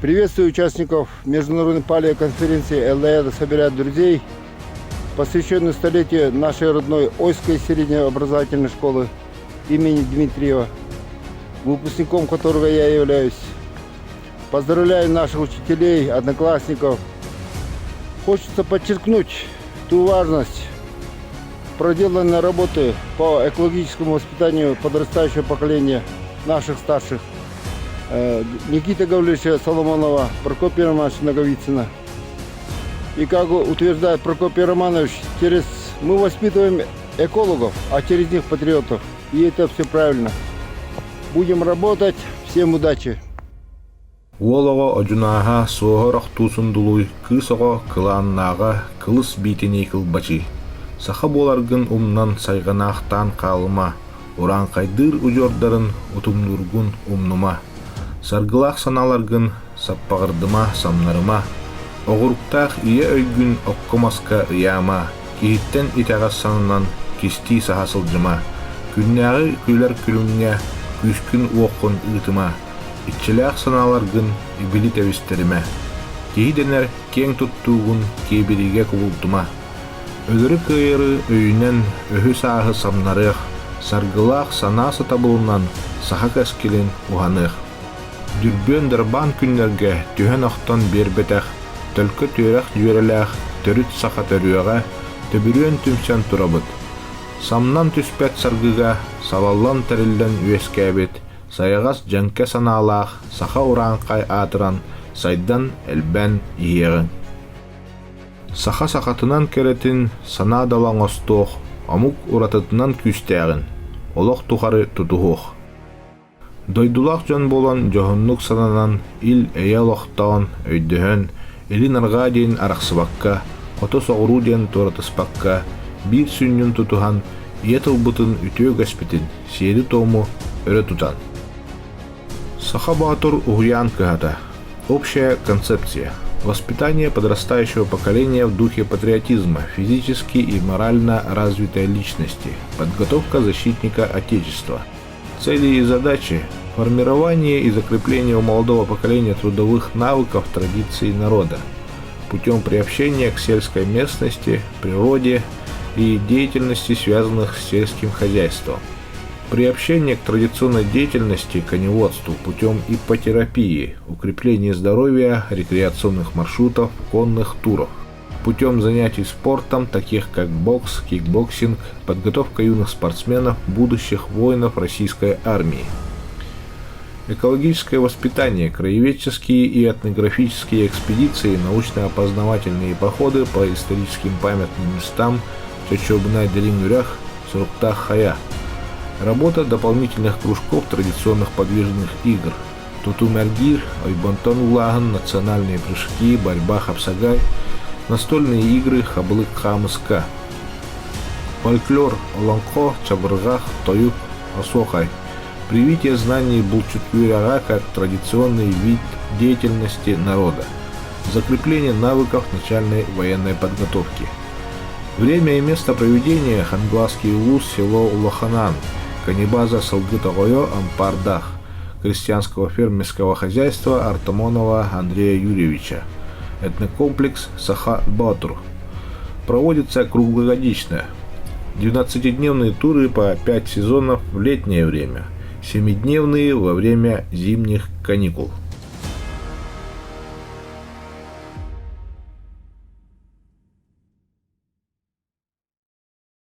Приветствую участников международной палеоконференции ЛД «Собирать друзей», посвященной столетию нашей родной Ойской среднеобразовательной школы имени Дмитриева, выпускником которого я являюсь. Поздравляю наших учителей, одноклассников. Хочется подчеркнуть ту важность проделанной работы по экологическому воспитанию подрастающего поколения наших старших. Никиты Гавриловича Соломонова, Прокопия Романовича Наговицына. И как утверждает Прокопий Романович, мы воспитываем экологов, а через них патриотов. И это все правильно. Будем работать. Всем удачи. Уолого оджунаха соорох тусундулуй кысого кылааннага кылыс битини кылбачы. Саха боларгын умнан сайганахтан калыма. Уран кайдыр ужордарын утумнургун умнума. Саргылах саналаргын саппагырдыма самнарыма. Огуруктах ие өйгүн оккомаска ыяма. Кихиттен итагас санынан кисти сахасылжыма. Күннягы күлер күлүңне күскүн уоккун ытыма. Итчелях саналаргын ибили тәвистериме. Кихиденер кең туттуугун кебириге кубултума. Өгөрү кыйыры өйүнен өһү саахы самнарых. Саргылах санасы табылынан саха кәскелин уханых. Дүрбөн дарбан күннерге түһен охтон бербетэх, төлкө төрөх жүйрелэх, төрүт саха төрүөҕэ, төбүрүөн түмсен турабыт. Самнан түспет саргыга, салаллан тәриллен үескәбит, сайагас жанке санаалаах, саха ураанкай атыран, сайдан элбен иегин. Саха сахатынан керетин сана далаң остуох, амук уратытынан күстәгин, олох тухары тутуһуох. Дойдулах жон болон жоһуннук сананан ил эйалохтаан өйдөһөн, элин арга дейин арахсыбакка, ото соғуру дейин туратыспакка, бир сүннүн тутухан, иетылбытын үтөө гэспитин, сиэди тому өрө тутан. Саха Баатур угуян кыһата. Общая концепция. Воспитание подрастающего поколения в духе патриотизма, физически и морально развитой личности, подготовка защитника Отечества. Цели и задачи – формирование и закрепление у молодого поколения трудовых навыков традиций народа путем приобщения к сельской местности, природе и деятельности, связанных с сельским хозяйством. Приобщение к традиционной деятельности, коневодству путем иппотерапии, укрепление здоровья, рекреационных маршрутов, конных туров. Путем занятий спортом, таких как бокс, кикбоксинг, подготовка юных спортсменов, будущих воинов российской армии. Экологическое воспитание, краеведческие и этнографические экспедиции, научно-опознавательные походы по историческим памятным местам, Чочобнай-Делингурях, Суруктах-Хая. Работа дополнительных кружков традиционных подвижных игр. Тутумергир, Ойбонтон-Улаган, национальные прыжки, борьба Хапсагай, настольные игры Хаблык-Хамыска. Фольклор Олонко, Чабыргах, Тоюк, Осохай. Привитие знаний Булчутвирага как традиционный вид деятельности народа. Закрепление навыков начальной военной подготовки. Время и место проведения: Хангласский улус, село Улаханан, Канибаза Салгытагойо, Ампардах, крестьянского фермерского хозяйства Артамонова Андрея Юрьевича. Этнокомплекс Саха Баатур. Проводится круглогодично. 12-дневные туры по 5 сезонов в летнее время, 7-дневные во время зимних каникул.